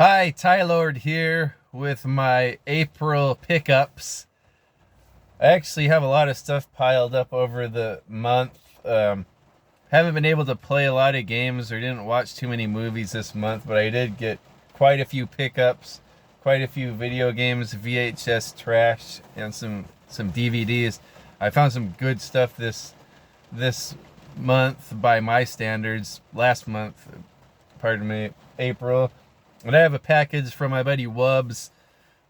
Hi, Ty Lord here with my April pickups. I actually have a lot of stuff piled up over the month. Haven't been able to play a lot of games or didn't watch too many movies this month, but I did get quite a few pickups, quite a few video games, VHS trash, and some DVDs. I found some good stuff this month by my standards. Last month, pardon me, April. And I have a package from my buddy Wubs,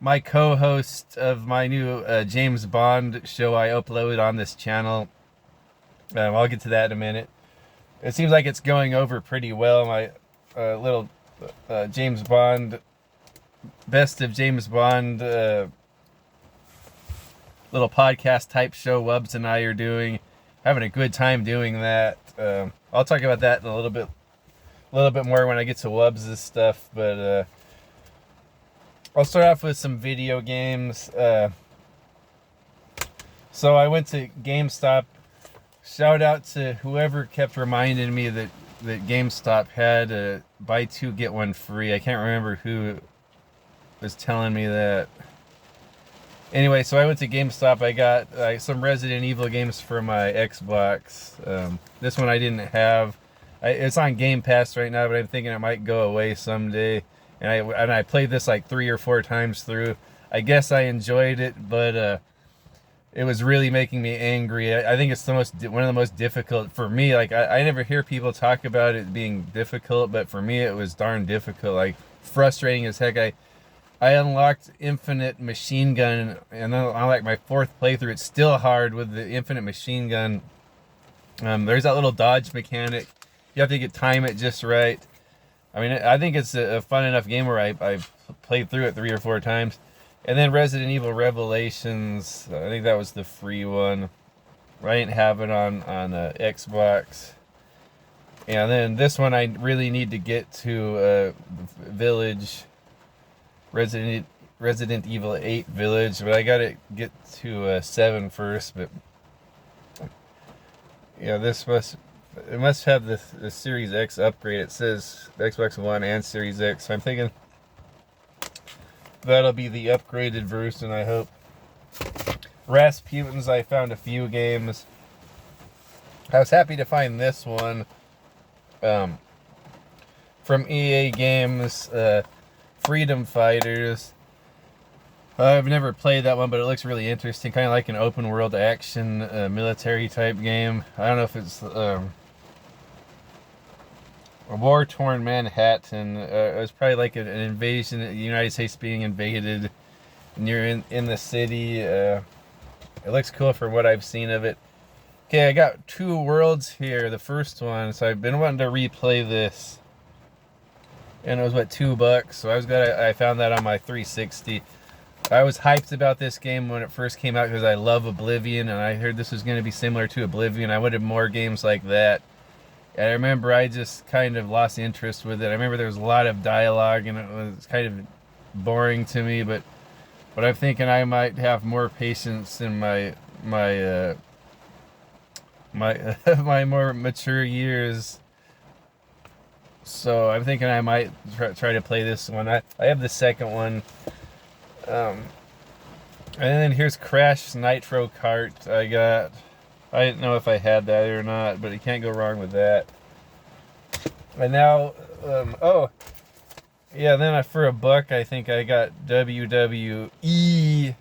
my co-host of my new James Bond show I upload on this channel. I'll get to that in a minute. It seems like it's going over pretty well. My little James Bond, best of James Bond little podcast type show Wubs and I are doing. Having a good time doing that. I'll talk about that in a little bit more when I get to Wubs' stuff, but I'll start off with some video games. So I went to GameStop. Shout out to whoever kept reminding me that GameStop had a buy two get one free. I can't remember who was telling me that. Anyway, so I went to GameStop. I got some Resident Evil games for my Xbox. This one I didn't have. It's on Game Pass right now, but I'm thinking it might go away someday. And I played this like 3 or 4 times through. I guess I enjoyed it, but it was really making me angry. I think it's one of the most difficult for me. Like I never hear people talk about it being difficult, but for me it was darn difficult. Like frustrating as heck. I unlocked infinite machine gun, and then on like my 4th playthrough, it's still hard with the infinite machine gun. There's that little dodge mechanic. You have to time it just right. I mean, I think it's a fun enough game where I played through it 3 or 4 times. And then Resident Evil Revelations, I think that was the free one. I didn't have it on Xbox. And then this one I really need to get to Village, Resident Evil 8 Village, but I gotta get to 7 first. But yeah, it must have the Series X upgrade. It says Xbox One and Series X. So I'm thinking that'll be the upgraded version, I hope. Rasputin's, I found a few games. I was happy to find this one from EA Games, Freedom Fighters. I've never played that one, but it looks really interesting. Kind of like an open world action military type game. I don't know if it's a war-torn Manhattan. It was probably like an invasion, the United States being invaded, and you're in the city. It looks cool from what I've seen of it. Okay, I got 2 worlds here. The first one, so I've been wanting to replay this, and it was $2, so I found that on my 360. I was hyped about this game when it first came out because I love Oblivion, and I heard this was going to be similar to Oblivion. I wanted more games like that. And I remember I just kind of lost interest with it. I remember there was a lot of dialogue, and it was kind of boring to me. But I'm thinking I might have more patience in my my more mature years. So I'm thinking I might try to play this one. I have the second one. And then here's Crash Nitro Kart. I didn't know if I had that or not, but you can't go wrong with that. And now, then for $1, I think I got WWE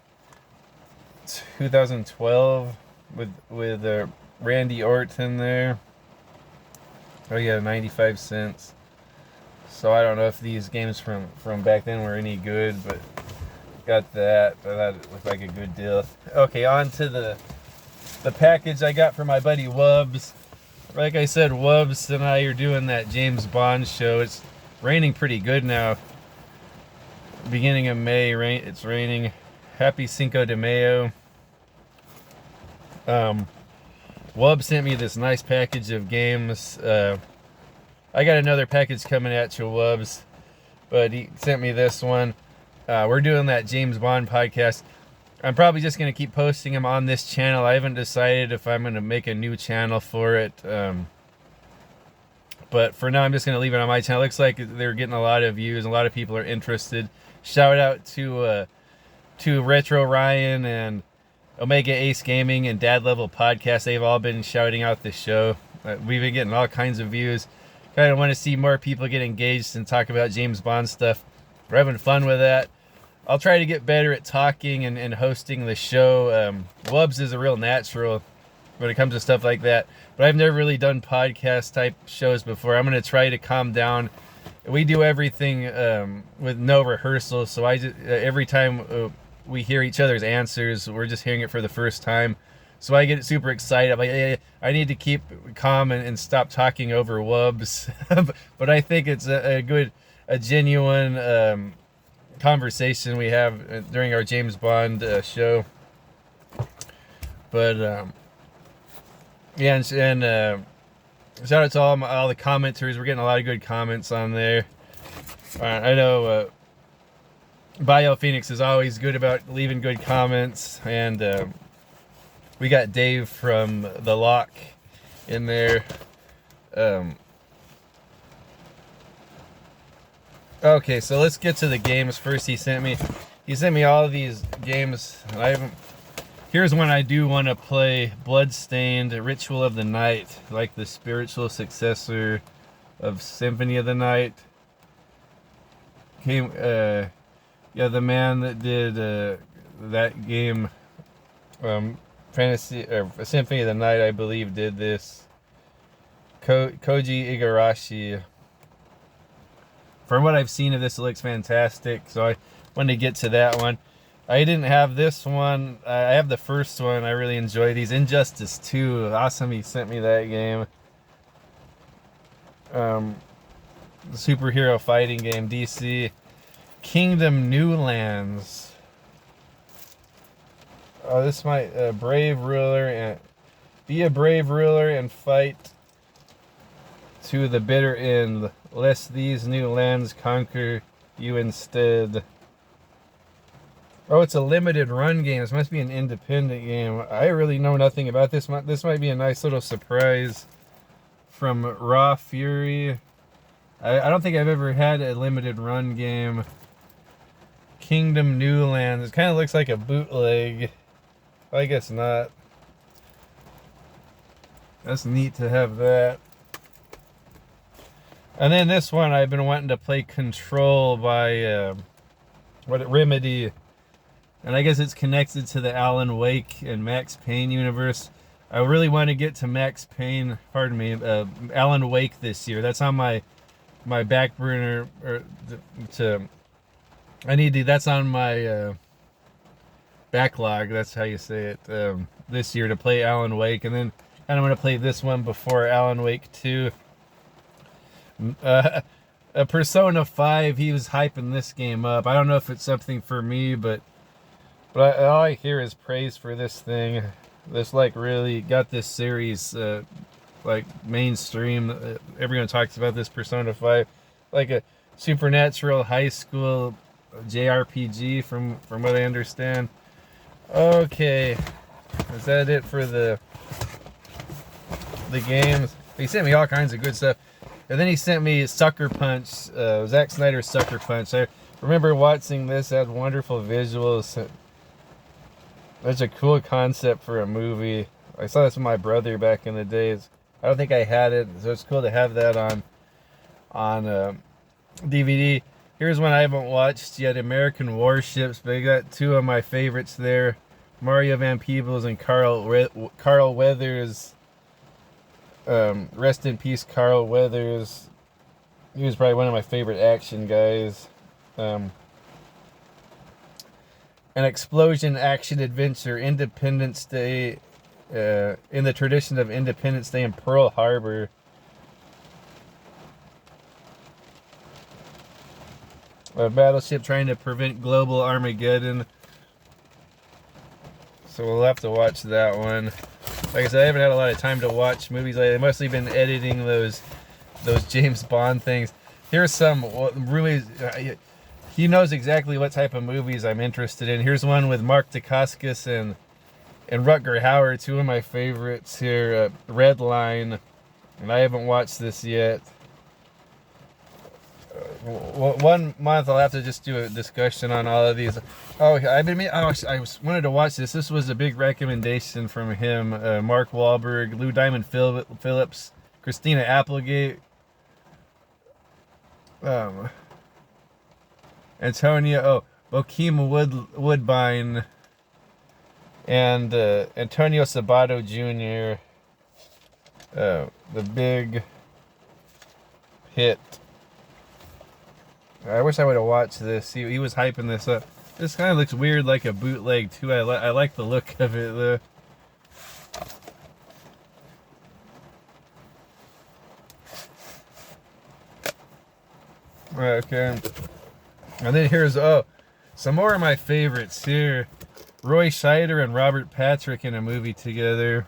2012 with Randy Orton there. Oh yeah, 95 cents. So I don't know if these games from back then were any good, but got that. I thought it looked like a good deal. Okay, on to the package I got for my buddy Wubs. Like I said, Wubs and I are doing that James Bond show. It's raining pretty good now. Beginning of May, it's raining. Happy Cinco de Mayo. Wubs sent me this nice package of games. I got another package coming at you, Wubs, but he sent me this one. We're doing that James Bond podcast. I'm probably just going to keep posting them on this channel. I haven't decided if I'm going to make a new channel for it. But for now, I'm just going to leave it on my channel. It looks like they're getting a lot of views. A lot of people are interested. Shout out to Retro Ryan and Omega Ace Gaming and Dad Level Podcast. They've all been shouting out the show. We've been getting all kinds of views. Kind of want to see more people get engaged and talk about James Bond stuff. We're having fun with that. I'll try to get better at talking and hosting the show. Wubs is a real natural when it comes to stuff like that. But I've never really done podcast type shows before. I'm going to try to calm down. We do everything with no rehearsal. So I just, every time we hear each other's answers, we're just hearing it for the first time. So I get super excited. I'm like, hey, I need to keep calm and stop talking over Wubs. But I think it's a genuine conversation we have during our James Bond show. But yeah, and shout out to all the commenters. We're getting a lot of good comments on there. I know Bio Phoenix is always good about leaving good comments, and we got Dave from The Lock in there. Okay, so let's get to the games first. He sent me all of these games. Here's one I do want to play: Bloodstained, Ritual of the Night, like the spiritual successor of Symphony of the Night. Yeah, the man that did that game, Fantasy or Symphony of the Night, I believe, did this. Koji Igarashi. From what I've seen of this, it looks fantastic, so I wanted to get to that one. I didn't have this one. I have the first one. I really enjoy these. Injustice 2. Awesome, he sent me that game. The superhero fighting game, DC. Kingdom New Lands. Oh, this might brave ruler and be a brave ruler and fight to the bitter end, lest these new lands conquer you instead. Oh, it's a limited run game. This must be an independent game. I really know nothing about this. This might be a nice little surprise from Raw Fury. I don't think I've ever had a limited run game. Kingdom New Lands. It kind of looks like a bootleg. I guess not. That's neat to have that. And then this one, I've been wanting to play Control by Remedy. And I guess it's connected to the Alan Wake and Max Payne universe. I really want to get to Max Payne, pardon me, Alan Wake this year. That's on my back burner. That's on my backlog. That's how you say it. This year to play Alan Wake, and then kind of want to play this one before Alan Wake 2. Persona 5. He was hyping this game up. I don't know if it's something for me, but all I hear is praise for this thing. This like really got this series like mainstream. Everyone talks about this Persona 5, like a supernatural high school JRPG from what I understand. Okay, is that it for the games? He sent me all kinds of good stuff, and then he sent me Sucker Punch, Zack Snyder's Sucker Punch. I remember watching this. It had wonderful visuals. That's a cool concept for a movie. I saw this with my brother back in the days. I don't think I had it, so it's cool to have that on DVD. Here's one I haven't watched yet, American Warships, but I got two of my favorites there. Mario Van Peebles and Carl Weathers. Rest in peace, Carl Weathers. He was probably one of my favorite action guys. An explosion action adventure, Independence Day, in the tradition of Independence Day in Pearl Harbor. A battleship trying to prevent global Armageddon. So we'll have to watch that one. Like I said, I haven't had a lot of time to watch movies lately. I've mostly been editing those James Bond things. Here's some really... he knows exactly what type of movies I'm interested in. Here's one with Mark Dacascos and Rutger Hauer, two of my favorites here. Red Line, and I haven't watched this yet. one month I'll have to just do a discussion on all of these. Oh, I wanted to watch this. This was a big recommendation from him. Mark Wahlberg, Lou Diamond Phillips, Christina Applegate, Antonio Bokeem Woodbine, and Antonio Sabato Jr. The big hit. I wish I would have watched this. He was hyping this up. This kind of looks weird, like a bootleg too. I like the look of it though. Okay. And then here's some more of my favorites here. Roy Scheider and Robert Patrick in a movie together.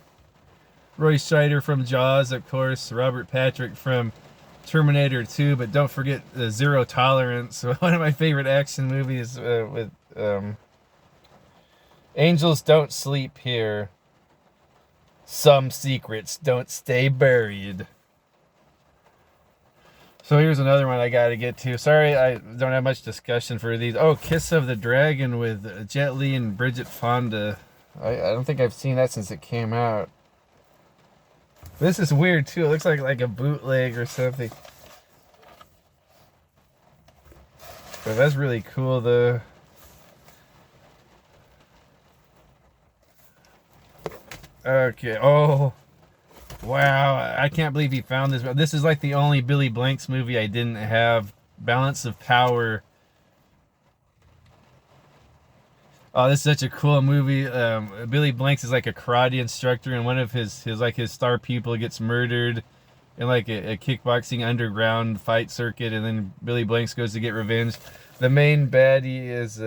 Roy Scheider from Jaws, of course. Robert Patrick from Terminator 2, but don't forget Zero Tolerance. One of my favorite action movies with Angels Don't Sleep Here. Some secrets don't stay buried. So here's another one I gotta get to. Sorry, I don't have much discussion for these. Oh, Kiss of the Dragon with Jet Li and Bridget Fonda. I don't think I've seen that since it came out. This is weird too. It looks like a bootleg or something. But that's really cool though. Okay. Oh. Wow, I can't believe he found this. This is like the only Billy Blanks movie I didn't have. Balance of Power. Oh, this is such a cool movie. Billy Blanks is like a karate instructor, and one of his star people gets murdered in like a kickboxing underground fight circuit, and then Billy Blanks goes to get revenge. The main baddie is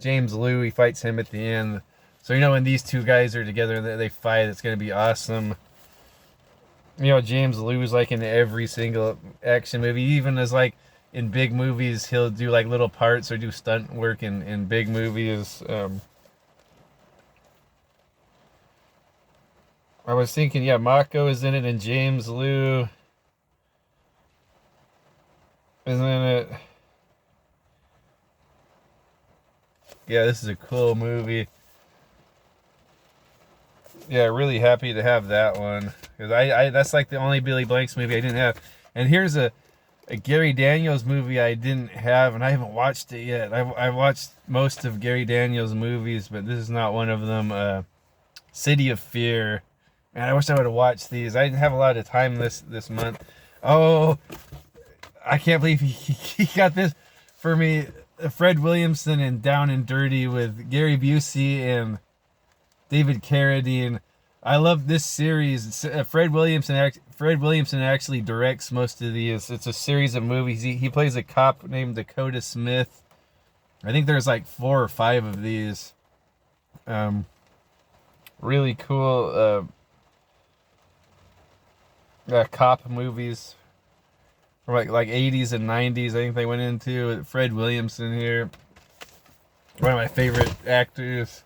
James Liu. He fights him at the end. So you know when these two guys are together, they fight. It's gonna be awesome. You know, James Liu is like in every single action movie, even as like in big movies, he'll do like little parts or do stunt work in big movies. I was thinking, yeah, Mako is in it and James Liu is in it. Yeah, this is a cool movie. Yeah, really happy to have that one. Because that's like the only Billy Blanks movie I didn't have. And here's a Gary Daniels movie I didn't have, and I haven't watched it yet. I've watched most of Gary Daniels' movies, but this is not one of them. City of Fear. Man, I wish I would have watched these. I didn't have a lot of time this month. Oh, I can't believe he got this for me. Fred Williamson and Down and Dirty with Gary Busey and David Carradine. I love this series. Fred Williamson actually directs most of these. It's a series of movies. He plays a cop named Dakota Smith. I think there's like 4 or 5 of these. Really cool cop movies from like 80s and 90s. I think they went into Fred Williamson here. One of my favorite actors.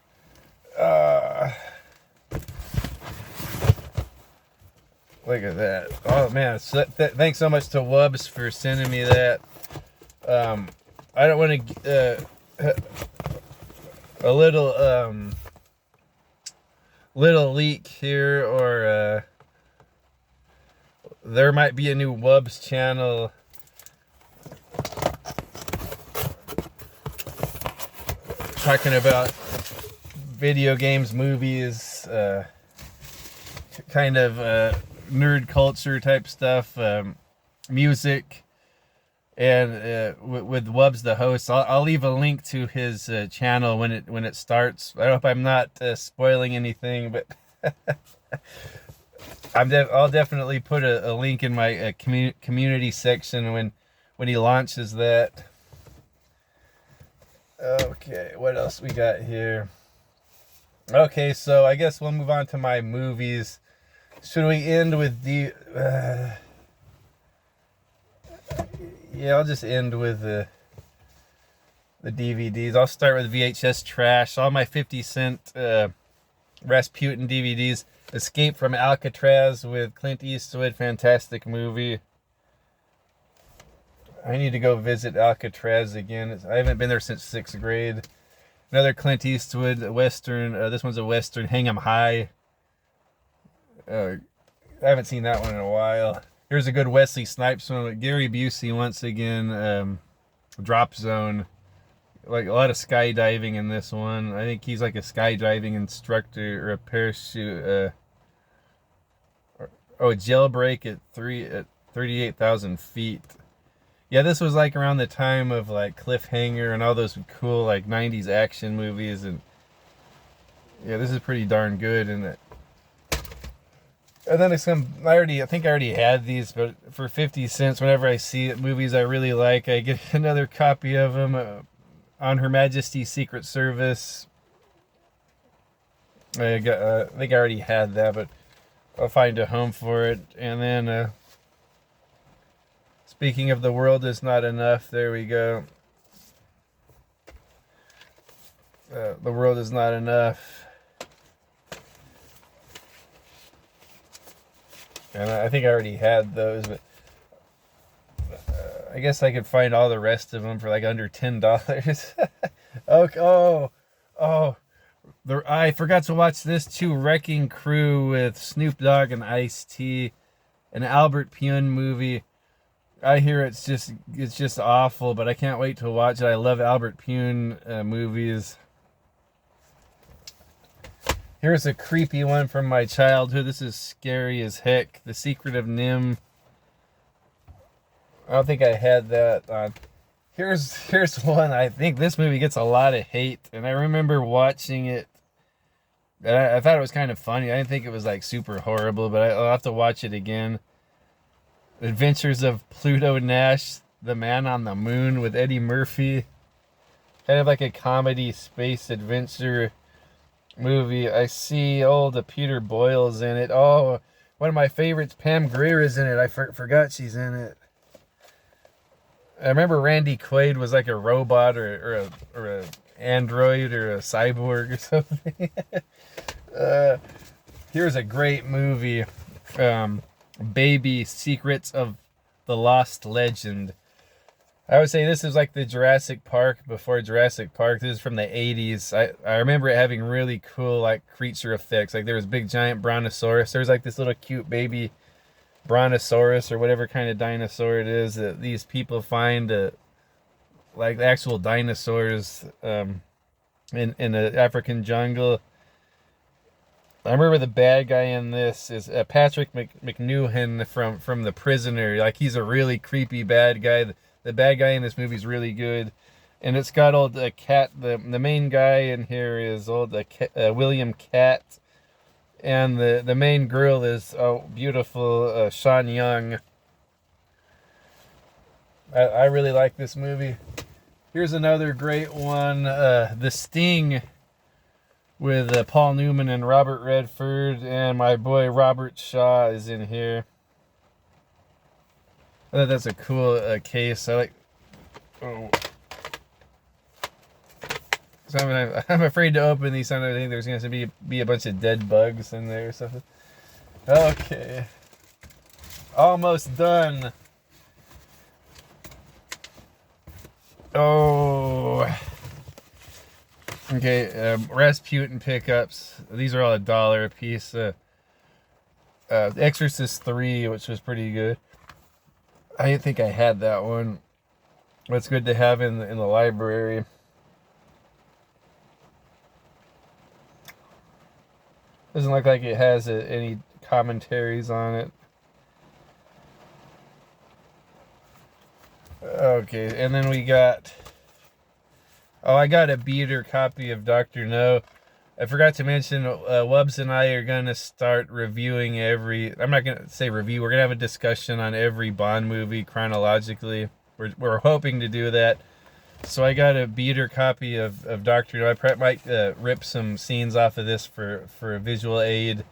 Look at that. Oh man, thanks so much to Wubs for sending me that. I don't want to a little leak here, or there might be a new Wubs channel talking about video games, movies, kind of nerd culture type stuff, music, and with Wubs the host. I'll leave a link to his channel when it starts. I hope I'm not spoiling anything, but I'll definitely put a link in my community section when he launches that. Okay, what else we got here? Okay, so I guess we'll move on to my movies. Should we end with the... yeah, I'll just end with the DVDs. I'll start with VHS trash. All my 50 Cent Rasputin DVDs. Escape from Alcatraz with Clint Eastwood. Fantastic movie. I need to go visit Alcatraz again. I haven't been there since 6th grade. Another Clint Eastwood Western. This one's a Western, Hang 'em High. I haven't seen that one in a while. Here's a good Wesley Snipes one. Gary Busey once again. Drop Zone. Like a lot of skydiving in this one. I think he's like a skydiving instructor or a parachute. Jailbreak at 38,000 feet. Yeah, this was like around the time of like Cliffhanger and all those cool like 90s action movies, and yeah, this is pretty darn good. And then I think I already had these, but for 50 cents, whenever I see movies I really like, I get another copy of them. On Her Majesty's Secret Service. I think I already had that, but I'll find a home for it. And then, speaking of The World Is Not Enough, there we go. The World Is Not Enough. And I think I already had those, but I guess I could find all the rest of them for like under $10. Okay. I forgot to watch this too. Wrecking Crew with Snoop Dogg and Ice-T, an Albert Pune movie. I hear it's just awful, but I can't wait to watch it. I love Albert Pune movies. Here's a creepy one from my childhood. This is scary as heck. The Secret of Nim. I don't think I had that on. Here's one. I think this movie gets a lot of hate, and I remember watching it. And I thought it was kind of funny. I didn't think it was like super horrible, but I'll have to watch it again. Adventures of Pluto Nash, the Man on the Moon with Eddie Murphy. Kind of like a comedy space adventure movie. I see old Peter Boyle's in it. Oh, one of my favorites, Pam Grier, is in it. I forgot she's in it. I remember Randy Quaid was like a robot or a android or a cyborg or something. Here's a great movie, Baby Secrets of the Lost Legend. I would say this is like the Jurassic Park before Jurassic Park. This is from the 80s. I remember it having really cool like creature effects. Like there was big giant brontosaurus. There's like this little cute baby brontosaurus or whatever kind of dinosaur it is that these people find, like the actual dinosaurs in the African jungle. I remember the bad guy in this is Patrick McNoohan from The Prisoner. Like he's a really creepy bad guy. The bad guy in this movie is really good, and it's got old Cat. The main guy in here is old William Cat. And the main girl is beautiful Sean Young. I really like this movie. Here's another great one, The Sting, with Paul Newman and Robert Redford, and my boy Robert Shaw is in here. I thought that's a cool case. I like. Oh. So I'm afraid to open these. I think there's going to be a bunch of dead bugs in there or something. Okay. Almost done. Oh. Okay, Rasputin pickups. These are all $1 a piece. Exorcist 3, which was pretty good. I didn't think I had that one. It's good to have in the library. Doesn't look like it has any commentaries on it. Okay, and then we got... Oh, I got a beater copy of Dr. No. I forgot to mention, Wubs and I are going to start reviewing I'm not going to say review, we're going to have a discussion on every Bond movie chronologically. We're hoping to do that. So I got a beater copy of Dr. No. I might rip some scenes off of this for a visual aid,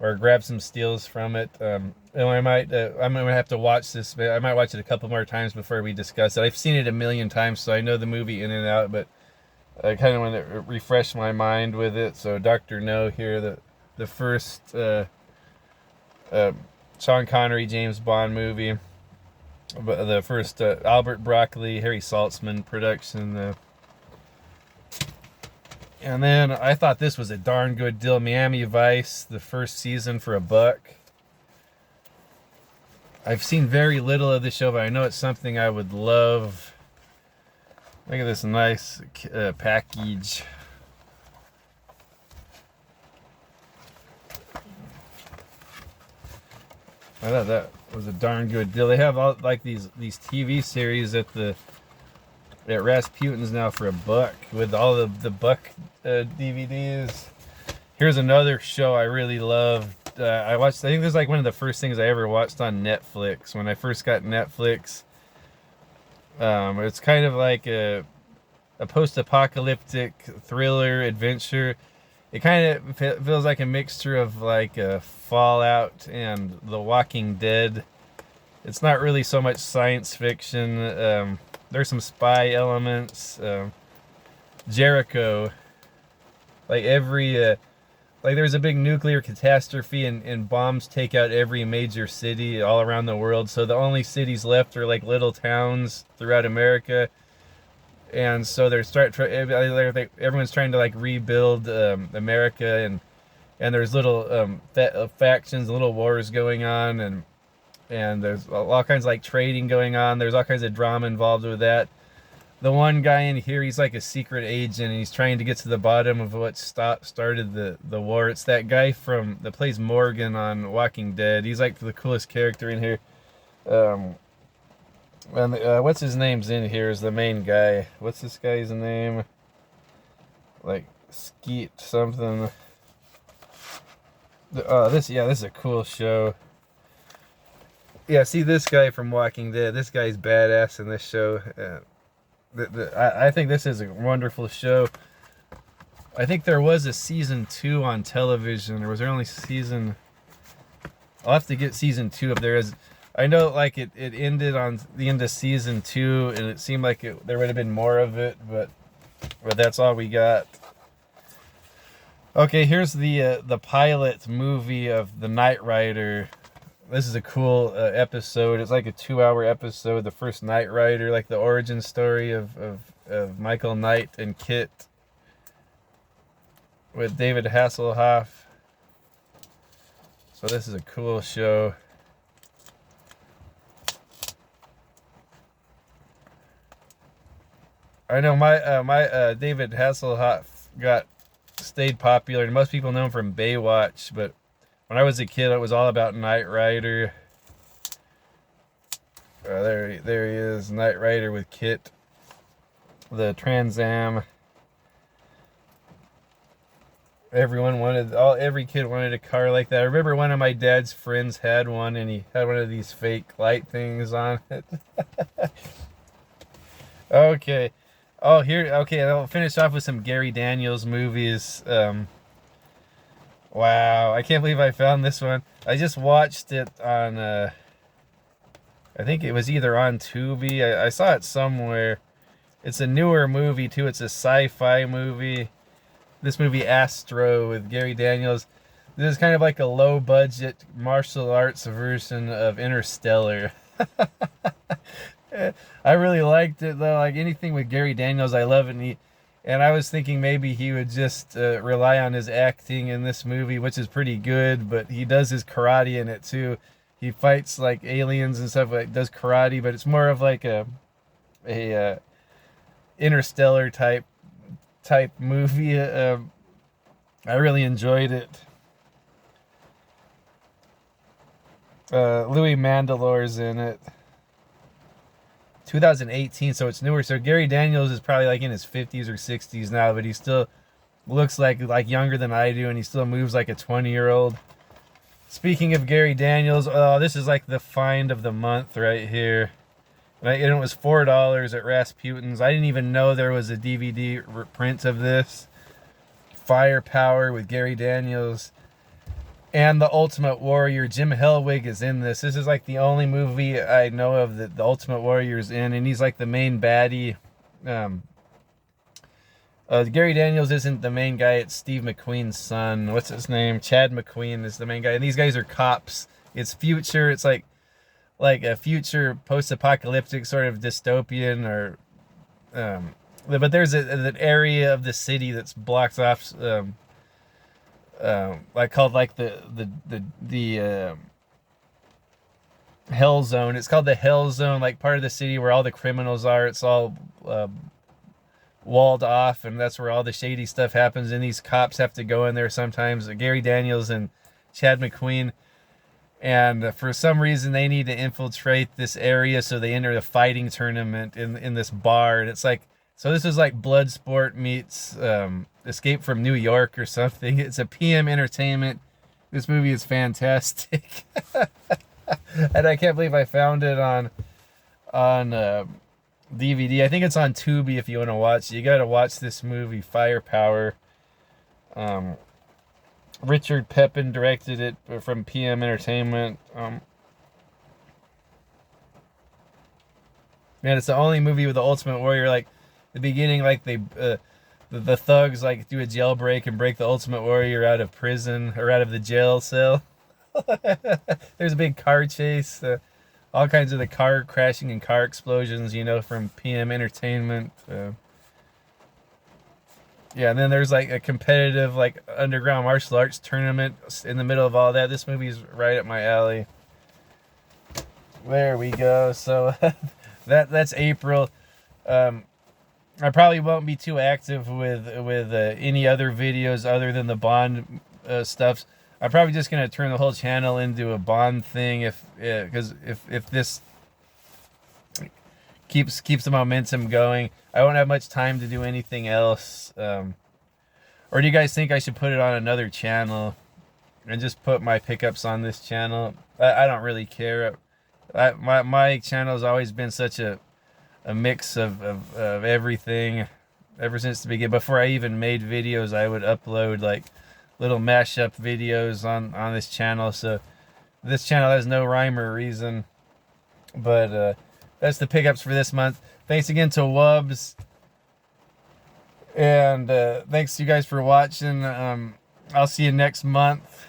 or grab some steals from it. And I'm gonna have to watch this. I might watch it a couple more times before we discuss it. I've seen it a million times, so I know the movie in and out. But I kind of want to refresh my mind with it. So Dr. No here, the first Sean Connery James Bond movie. but the first Albert Broccoli, Harry Saltzman production. And then I thought this was a darn good deal. Miami Vice, the first season for $1. I've seen very little of the show, but I know it's something I would love. Look at this nice package. I thought that was a darn good deal. They have all like these TV series at Rasputin's now for $1 with all the Buck DVDs. Here's another show I really loved. I watched. I think this is like one of the first things I ever watched on Netflix when I first got Netflix. It's kind of like a post-apocalyptic thriller adventure. It kind of feels like a mixture of like Fallout and The Walking Dead. It's not really so much science fiction. There's some spy elements. Jericho, like like there's a big nuclear catastrophe and bombs take out every major city all around the world. So the only cities left are like little towns throughout America. And so everyone's trying to like rebuild America, and there's little factions, little wars going on, and there's all kinds of like trading going on. There's all kinds of drama involved with that. The one guy in here, he's like a secret agent, and he's trying to get to the bottom of what started the war. It's that guy that plays Morgan on Walking Dead. He's like the coolest character in here. And what's his name's in here is the main guy. What's this guy's name? Like Skeet something. This is a cool show. Yeah, see this guy from Walking Dead. This guy's badass in this show. I think this is a wonderful show. I think there was a season 2 on television, or was there only season? I'll have to get season 2 if there is. I know like it ended on the end of season 2, and it seemed like there would have been more of it, but that's all we got. Okay, here's the pilot movie of The Knight Rider. This is a cool episode. It's like a 2-hour episode. The first Knight Rider, like the origin story of Michael Knight and Kit with David Hasselhoff. So this is a cool show. I know my David Hasselhoff stayed popular, and most people know him from Baywatch, but when I was a kid, it was all about Knight Rider. There he is, Knight Rider with Kit, the Trans Am. Every kid wanted a car like that. I remember one of my dad's friends had one, and he had one of these fake light things on it. Okay. I'll finish off with some Gary Daniels movies. Wow, I can't believe I found this one. I just watched it on, I think it was either on Tubi. I saw it somewhere. It's a newer movie, too. It's a sci-fi movie. This movie, Astro, with Gary Daniels. This is kind of like a low-budget martial arts version of Interstellar. I really liked it, though. Like anything with Gary Daniels, I love it. And I was thinking maybe he would just rely on his acting in this movie, which is pretty good, but he does his karate in it too. He fights like aliens and stuff, like does karate, but it's more of like a Interstellar type movie. I really enjoyed it. Louis Mandalore's in it. 2018, so it's newer. So Gary Daniels is probably like in his 50s or 60s now, but he still looks like younger than I do, and he still moves like a 20-year-old. Speaking of Gary Daniels, this is like the find of the month right here. And it was $4 at Rasputin's. I didn't even know there was a DVD print of this. Firepower with Gary Daniels. And The Ultimate Warrior. Jim Hellwig is in this. This is like the only movie I know of that The Ultimate Warrior is in, and he's like the main baddie. Gary Daniels isn't the main guy. It's Steve McQueen's son. What's his name? Chad McQueen is the main guy. And these guys are cops. It's future. It's like like a future post-apocalyptic sort of dystopian, or but there's an area of the city that's blocked off, like called like the Hell Zone. It's called the Hell Zone, like part of the city where all the criminals are. It's all walled off, and that's where all the shady stuff happens. And these cops have to go in there sometimes. Gary Daniels and Chad McQueen. And for some reason, they need to infiltrate this area, so they enter a fighting tournament in this bar. And it's like, so this is like Bloodsport meets Escape from New York or something. It's a PM Entertainment. This movie is fantastic. And I can't believe I found it on DVD. I think it's on Tubi if you want to watch it. You got to watch this movie, Firepower. Richard Pepin directed it from PM Entertainment. Man, it's the only movie with the Ultimate Warrior. Like the beginning, like the thugs like do a jailbreak and break the Ultimate Warrior out of prison or out of the jail cell. There's a big car chase. All kinds of the car crashing and car explosions, from PM Entertainment. Yeah, and then there's like a competitive like underground martial arts tournament in the middle of all that. This movie's right up my alley. There we go. So that's April. I probably won't be too active with any other videos other than the Bond stuffs. I'm probably just gonna turn the whole channel into a Bond thing because if this keeps the momentum going, I won't have much time to do anything else. Or do you guys think I should put it on another channel and just put my pickups on this channel? I don't really care. My channel has always been such a mix of everything ever since the beginning. Before I even made videos, I would upload like little mashup videos on this channel. So this channel has no rhyme or reason. But that's the pickups for this month. Thanks again to Wubs. And thanks to you guys for watching. I'll see you next month.